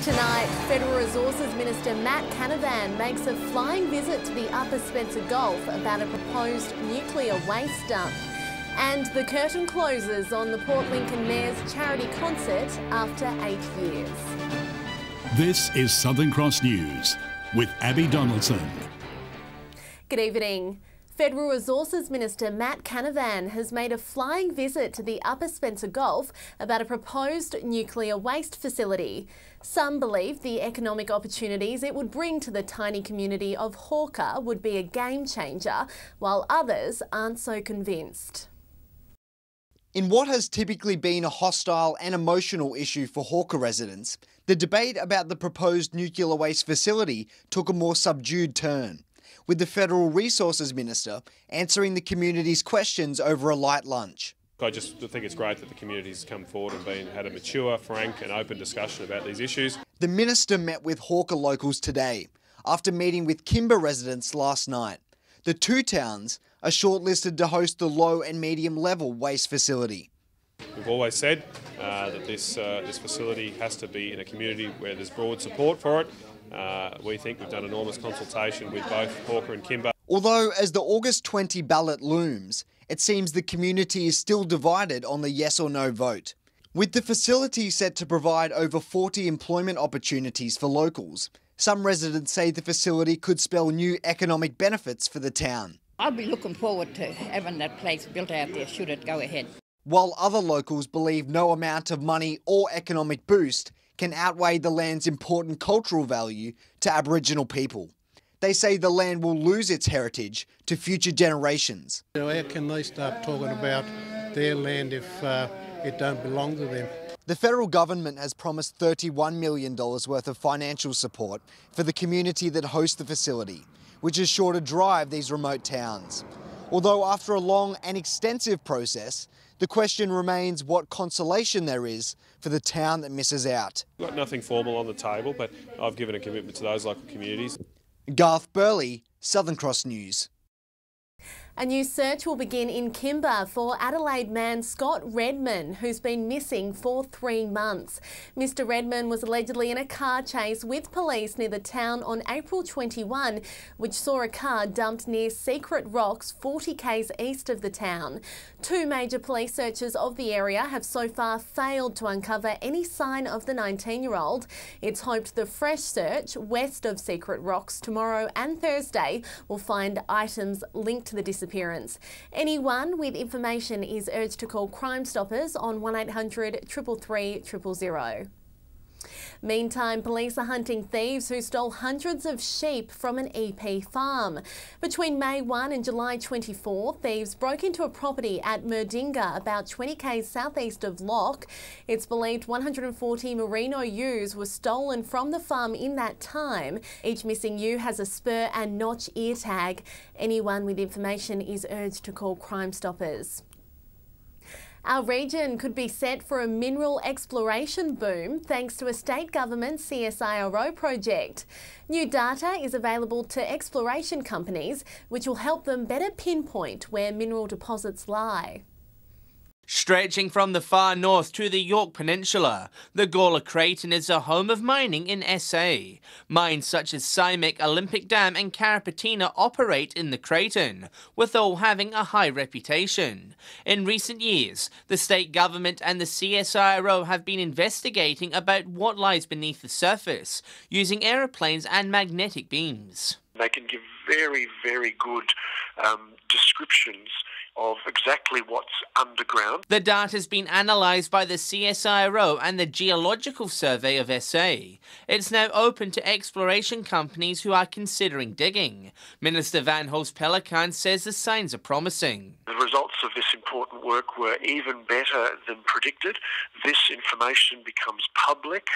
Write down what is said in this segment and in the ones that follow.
Tonight, Federal Resources Minister Matt Canavan makes a flying visit to the Upper Spencer Gulf about a proposed nuclear waste dump. And the curtain closes on the Port Lincoln Mayor's charity concert after 8 years. This is Southern Cross News with Abby Donaldson. Good evening. Federal Resources Minister Matt Canavan has made a flying visit to the Upper Spencer Gulf about a proposed nuclear waste facility. Some believe the economic opportunities it would bring to the tiny community of Hawker would be a game changer, while others aren't so convinced. In what has typically been a hostile and emotional issue for Hawker residents, the debate about the proposed nuclear waste facility took a more subdued turn, with the Federal Resources Minister answering the community's questions over a light lunch. I just think it's great that the community's come forward and had a mature, frank and open discussion about these issues. The Minister met with Hawker locals today, after meeting with Kimba residents last night. The two towns are shortlisted to host the low and medium level waste facility. We've always said that this facility has to be in a community where there's broad support for it. We think we've done enormous consultation with both Hawker and Kimba. Although, as the August 20 ballot looms, it seems the community is still divided on the yes or no vote. With the facility set to provide over 40 employment opportunities for locals, some residents say the facility could spell new economic benefits for the town. I'd be looking forward to having that place built out there should it go ahead. While other locals believe no amount of money or economic boost can outweigh the land's important cultural value to Aboriginal people. They say the land will lose its heritage to future generations. How can they start talking about their land if it don't belong to them? The federal government has promised $31 million worth of financial support for the community that hosts the facility, which is sure to drive these remote towns. Although after a long and extensive process, the question remains what consolation there is for the town that misses out. We've got nothing formal on the table, but I've given a commitment to those local communities. Garth Burley, Southern Cross News. A new search will begin in Kimba for Adelaide man Scott Redman, who's been missing for 3 months. Mr Redman was allegedly in a car chase with police near the town on April 21, which saw a car dumped near Secret Rocks, 40 k's east of the town. 2 major police searches of the area have so far failed to uncover any sign of the 19-year-old. It's hoped the fresh search west of Secret Rocks tomorrow and Thursday will find items linked to the disappearance. Anyone with information is urged to call Crime Stoppers on 1800 333 000. Meantime, police are hunting thieves who stole hundreds of sheep from an EP farm. Between May 1 and July 24, thieves broke into a property at Merdinga, about 20 k's southeast of Lock. It's believed 140 merino ewes were stolen from the farm in that time. Each missing ewe has a spur and notch ear tag. Anyone with information is urged to call Crime Stoppers. Our region could be set for a mineral exploration boom thanks to a state government CSIRO project. New data is available to exploration companies, which will help them better pinpoint where mineral deposits lie. Stretching from the far north to the Yorke Peninsula, the Gawler Craton is the home of mining in SA. Mines such as Simek, Olympic Dam and Carapatina operate in the Craton, with all having a high reputation. In recent years, the state government and the CSIRO have been investigating about what lies beneath the surface, using aeroplanes and magnetic beams. They can give very, very good descriptions of exactly what's underground. The data has been analysed by the CSIRO and the Geological Survey of SA. It's now open to exploration companies who are considering digging. Minister Van Hulst Pellekaan says the signs are promising. The results of this important work were even better than predicted. This information becomes public,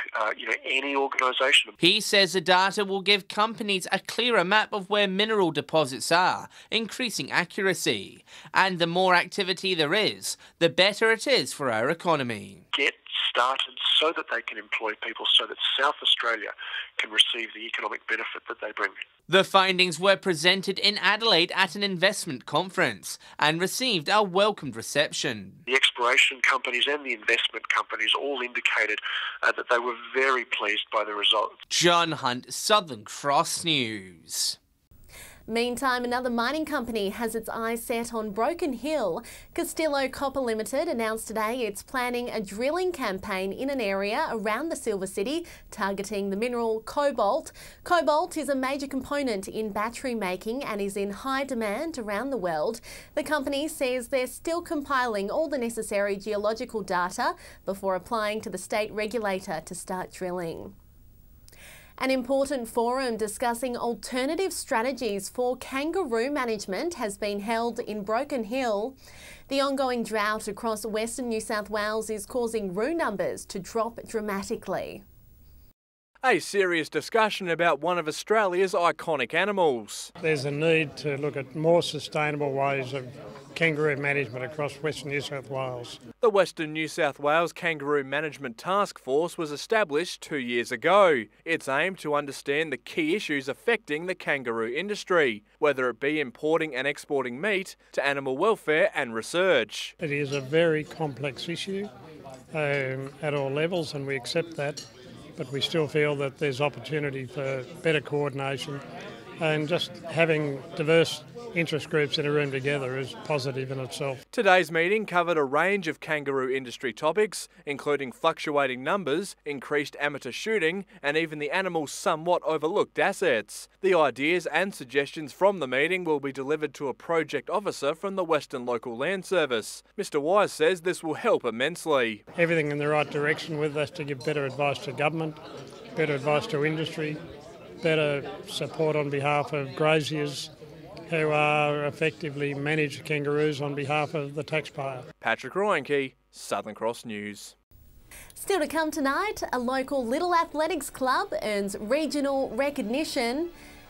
any organisation. He says the data will give companies a clearer map of where mineral deposits are, increasing accuracy. And the more activity there is, the better it is for our economy. Get started so that they can employ people, so that South Australia can receive the economic benefit that they bring. The findings were presented in Adelaide at an investment conference and received a welcomed reception. The exploration companies and the investment companies all indicated that they were very pleased by the results. John Hunt, Southern Cross News. Meantime, another mining company has its eyes set on Broken Hill. Castillo Copper Limited announced today it's planning a drilling campaign in an area around the Silver City targeting the mineral cobalt. Cobalt is a major component in battery making and is in high demand around the world. The company says they're still compiling all the necessary geological data before applying to the state regulator to start drilling. An important forum discussing alternative strategies for kangaroo management has been held in Broken Hill. The ongoing drought across Western New South Wales is causing roo numbers to drop dramatically. A serious discussion about one of Australia's iconic animals. There's a need to look at more sustainable ways of kangaroo management across Western New South Wales. The Western New South Wales Kangaroo Management Task Force was established 2 years ago. It's aimed to understand the key issues affecting the kangaroo industry, whether it be importing and exporting meat to animal welfare and research. It is a very complex issue at all levels, and we accept that, but we still feel that there's opportunity for better coordination, and just having diverse interest groups in a room together is positive in itself. Today's meeting covered a range of kangaroo industry topics, including fluctuating numbers, increased amateur shooting, and even the animal's somewhat overlooked assets. The ideas and suggestions from the meeting will be delivered to a project officer from the Western Local Land Service. Mr Wise says this will help immensely. Everything in the right direction with us to give better advice to government, better advice to industry, better support on behalf of graziers who are effectively managed kangaroos on behalf of the taxpayer. Patrick Ryanke, Southern Cross News. Still to come tonight, a local Little Athletics club earns regional recognition,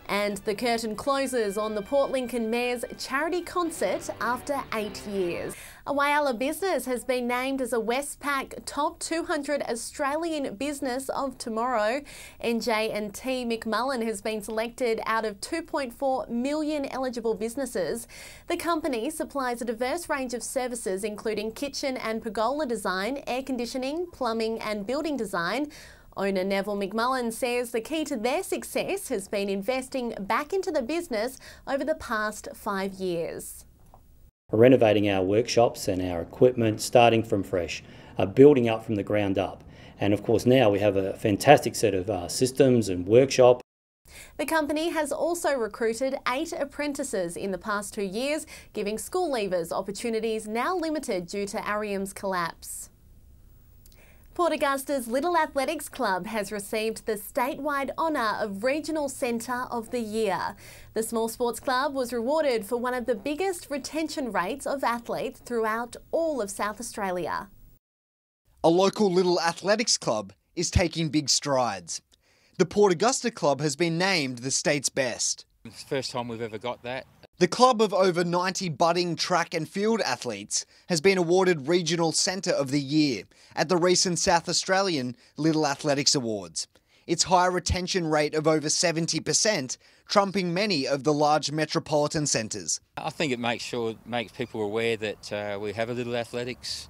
and the curtain closes on the Port Lincoln Mayor's charity concert after 8 years. A Whyalla business has been named as a Westpac Top 200 Australian Business of Tomorrow. NJ&T McMullen has been selected out of 2.4 million eligible businesses. The company supplies a diverse range of services including kitchen and pergola design, air conditioning, plumbing and building design. Owner Neville McMullen says the key to their success has been investing back into the business over the past 5 years. We're renovating our workshops and our equipment, starting from fresh, building up from the ground up. And of course now we have a fantastic set of systems and workshop. The company has also recruited 8 apprentices in the past 2 years, giving school leavers opportunities now limited due to Arrium's collapse. Port Augusta's Little Athletics Club has received the statewide honour of Regional Centre of the Year. The small sports club was rewarded for one of the biggest retention rates of athletes throughout all of South Australia. A local Little Athletics club is taking big strides. The Port Augusta Club has been named the state's best. It's the first time we've ever got that. The club of over 90 budding track and field athletes has been awarded Regional Centre of the Year at the recent South Australian Little Athletics Awards. Its high retention rate of over 70%, trumping many of the large metropolitan centres. I think it makes people aware that we have a Little Athletics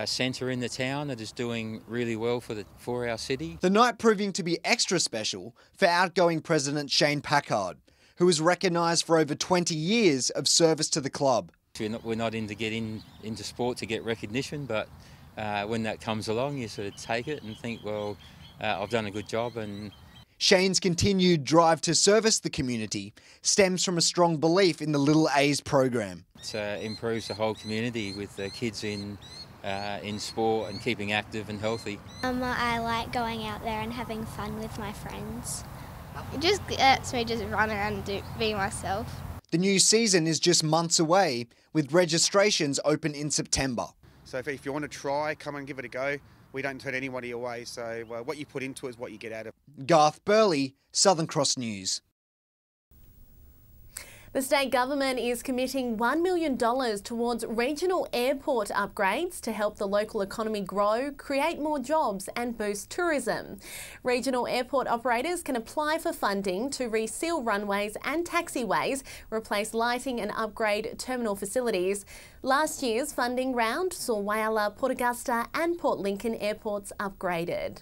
centre in the town that is doing really well for our city. The night proving to be extra special for outgoing President Shane Packard, who was recognised for over 20 years of service to the club. We're not in to get into sport to get recognition, but when that comes along, you sort of take it and think, well, I've done a good job. And Shane's continued drive to service the community stems from a strong belief in the Little A's program. It improves the whole community with the kids in sport and keeping active and healthy. I like going out there and having fun with my friends. It just lets me just run around and be myself. The new season is just months away, with registrations open in September. So if you want to try, come and give it a go. We don't turn anybody away, so what you put into it is what you get out of it. Garth Burley, Southern Cross News. The state government is committing $1 million towards regional airport upgrades to help the local economy grow, create more jobs and boost tourism. Regional airport operators can apply for funding to reseal runways and taxiways, replace lighting and upgrade terminal facilities. Last year's funding round saw Whyalla, Port Augusta and Port Lincoln airports upgraded.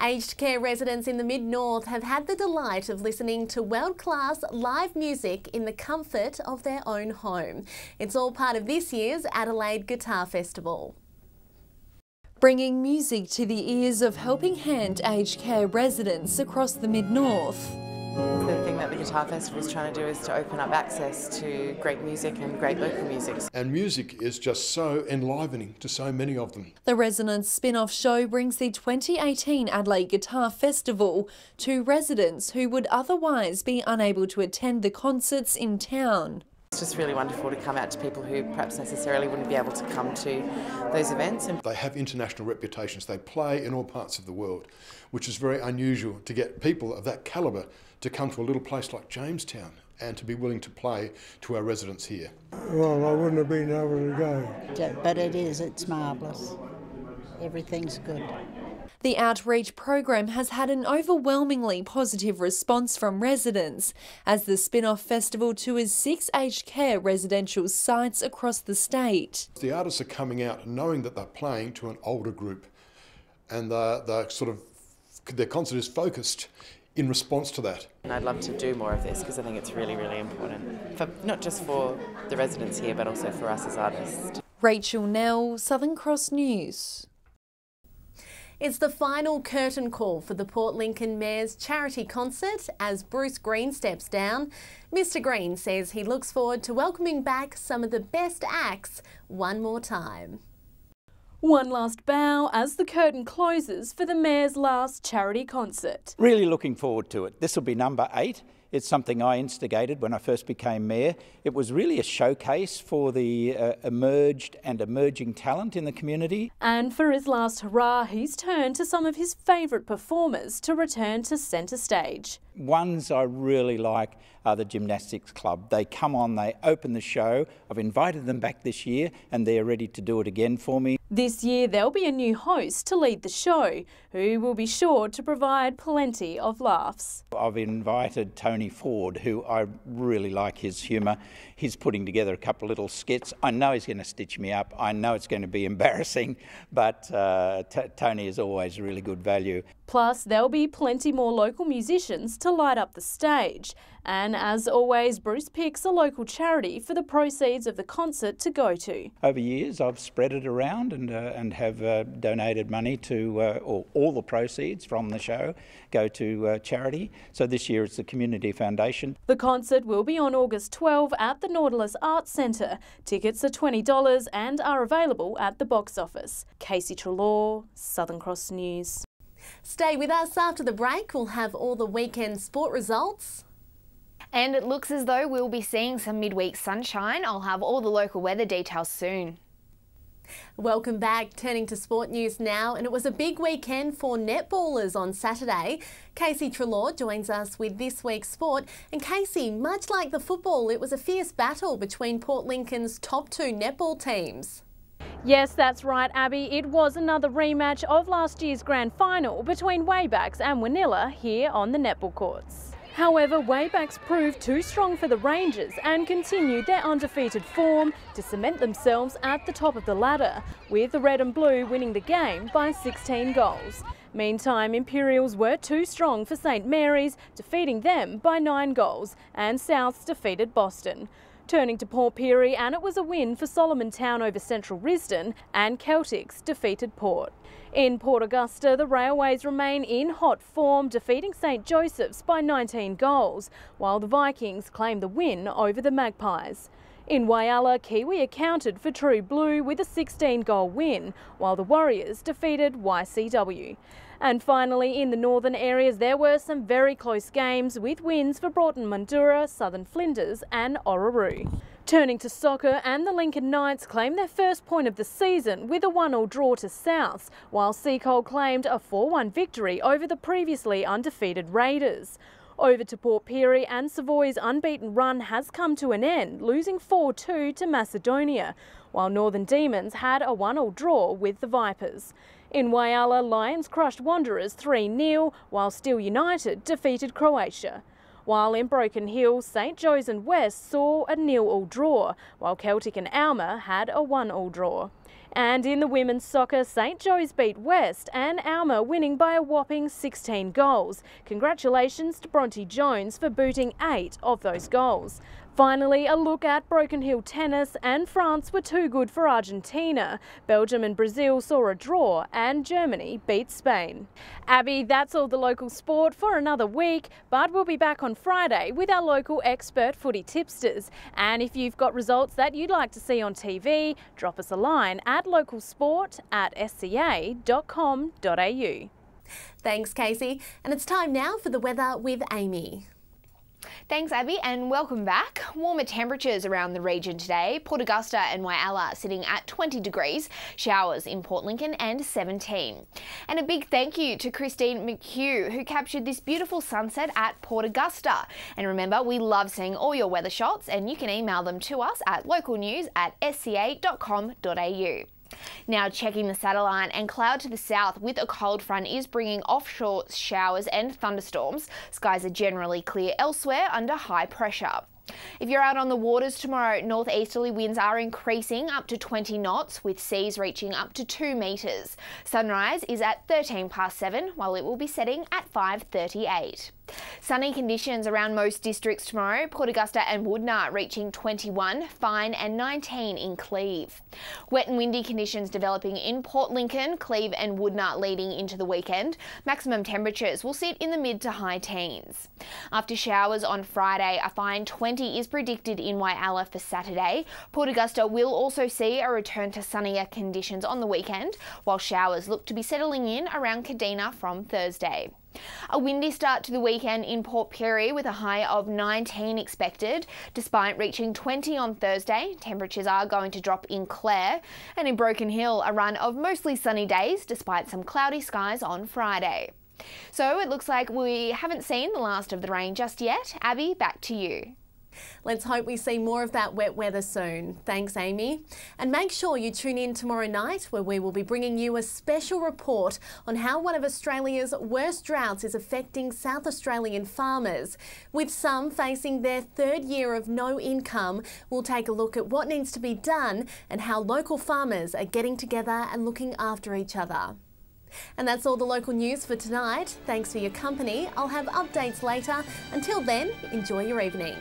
Aged care residents in the Mid-North have had the delight of listening to world-class live music in the comfort of their own home. It's all part of this year's Adelaide Guitar Festival. Bringing music to the ears of Helping Hand aged care residents across the Mid-North. The thing that the Guitar Festival is trying to do is to open up access to great music and great local music. And music is just so enlivening to so many of them. The Resonance spin-off show brings the 2018 Adelaide Guitar Festival to residents who would otherwise be unable to attend the concerts in town. It's just really wonderful to come out to people who perhaps necessarily wouldn't be able to come to those events. They have international reputations. They play in all parts of the world, which is very unusual to get people of that calibre to come to a little place like Jamestown and to be willing to play to our residents here. Well, I wouldn't have been able to go. But it's marvellous. Everything's good. The outreach program has had an overwhelmingly positive response from residents as the spin-off festival tours 6 aged care residential sites across the state. The artists are coming out knowing that they're playing to an older group, and their concert is focused in response to that. And I'd love to do more of this because I think it's really, really important, not just for the residents here but also for us as artists. Rachel Nell, Southern Cross News. It's the final curtain call for the Port Lincoln Mayor's charity concert as Bruce Green steps down. Mr Green says he looks forward to welcoming back some of the best acts one more time. One last bow as the curtain closes for the Mayor's last charity concert. Really looking forward to it. This will be number 8. It's something I instigated when I first became Mayor. It was really a showcase for the emerged and emerging talent in the community. And for his last hurrah, he's turned to some of his favourite performers to return to centre stage. Ones I really like are the Gymnastics Club. They come on, they open the show. I've invited them back this year and they're ready to do it again for me. This year there'll be a new host to lead the show, who will be sure to provide plenty of laughs. I've invited Tony Ford, who I really like his humour. He's putting together a couple of little skits. I know he's going to stitch me up. I know it's going to be embarrassing, but Tony is always really good value. Plus, there'll be plenty more local musicians to light up the stage. And as always, Bruce picks a local charity for the proceeds of the concert to go to. Over years, I've spread it around and have donated money to, or all the proceeds from the show go to charity. So this year it's the Community Foundation. The concert will be on August 12 at the Nautilus Arts Centre. Tickets are $20 and are available at the box office. Casey Trelaw, Southern Cross News. Stay with us after the break. We'll have all the weekend sport results. And it looks as though we'll be seeing some midweek sunshine. I'll have all the local weather details soon. Welcome back. Turning to sport news now, and it was a big weekend for netballers on Saturday. Casey Trelaw joins us with this week's sport. And Casey, much like the football, it was a fierce battle between Port Lincoln's top 2 netball teams. Yes, that's right, Abby. It was another rematch of last year's grand final between Waybacks and Wanilla here on the netball courts. However, Waybacks proved too strong for the Rangers and continued their undefeated form to cement themselves at the top of the ladder, with the red and blue winning the game by 16 goals. Meantime, Imperials were too strong for St Mary's, defeating them by 9 goals, and Souths defeated Boston. Turning to Port Pirie, and it was a win for Solomon Town over Central Risdon, and Celtics defeated Port. In Port Augusta, the Railways remain in hot form, defeating St Joseph's by 19 goals, while the Vikings claim the win over the Magpies. In Whyalla, Kiwi accounted for True Blue with a 16-goal win, while the Warriors defeated YCW. And finally, in the northern areas, there were some very close games with wins for Broughton Mandurah, Southern Flinders and Orroroo. Turning to soccer, and the Lincoln Knights claimed their first point of the season with a 1-1 draw to Souths, while Seacole claimed a 4-1 victory over the previously undefeated Raiders. Over to Port Pirie, and Savoy's unbeaten run has come to an end, losing 4-2 to Macedonia, while Northern Demons had a 1-1 draw with the Vipers. In Whyalla, Lions crushed Wanderers 3-0, while Steel United defeated Croatia. While in Broken Hill, St Joe's and West saw a 0-0 draw, while Celtic and Alma had a 1-1 draw. And in the women's soccer, St Joe's beat West and Alma winning by a whopping 16 goals. Congratulations to Bronte Jones for booting 8 of those goals. Finally, a look at Broken Hill tennis, and France were too good for Argentina. Belgium and Brazil saw a draw, and Germany beat Spain. Abby, that's all the local sport for another week, but we'll be back on Friday with our local expert footy tipsters. And if you've got results that you'd like to see on TV, drop us a line at localsport@sca.com.au. Thanks, Casey. And it's time now for the weather with Amy. Thanks, Abby, and welcome back. Warmer temperatures around the region today. Port Augusta and Whyalla sitting at 20 degrees, showers in Port Lincoln and 17. And a big thank you to Christine McHugh, who captured this beautiful sunset at Port Augusta. And remember, we love seeing all your weather shots, and you can email them to us at localnews@sca.com.au. Now checking the satellite, and cloud to the south with a cold front is bringing offshore showers and thunderstorms. Skies are generally clear elsewhere under high pressure. If you're out on the waters tomorrow, northeasterly winds are increasing up to 20 knots, with seas reaching up to 2 metres. Sunrise is at 7:13, while it will be setting at 5:38. Sunny conditions around most districts tomorrow. Port Augusta and Woodnard reaching 21, Fine and 19 in Cleve. Wet and windy conditions developing in Port Lincoln, Cleve and Woodnard leading into the weekend. Maximum temperatures will sit in the mid to high teens. After showers on Friday, a fine 20 is predicted in Whyalla for Saturday. Port Augusta will also see a return to sunnier conditions on the weekend, while showers look to be settling in around Kadina from Thursday. A windy start to the weekend in Port Pirie with a high of 19 expected. Despite reaching 20 on Thursday, temperatures are going to drop in Clare. And in Broken Hill, a run of mostly sunny days despite some cloudy skies on Friday. So it looks like we haven't seen the last of the rain just yet. Abby, back to you. Let's hope we see more of that wet weather soon. Thanks, Amy. And make sure you tune in tomorrow night, where we will be bringing you a special report on how one of Australia's worst droughts is affecting South Australian farmers. With some facing their 3rd year of no income, we'll take a look at what needs to be done and how local farmers are getting together and looking after each other. And that's all the local news for tonight. Thanks for your company. I'll have updates later. Until then, enjoy your evening.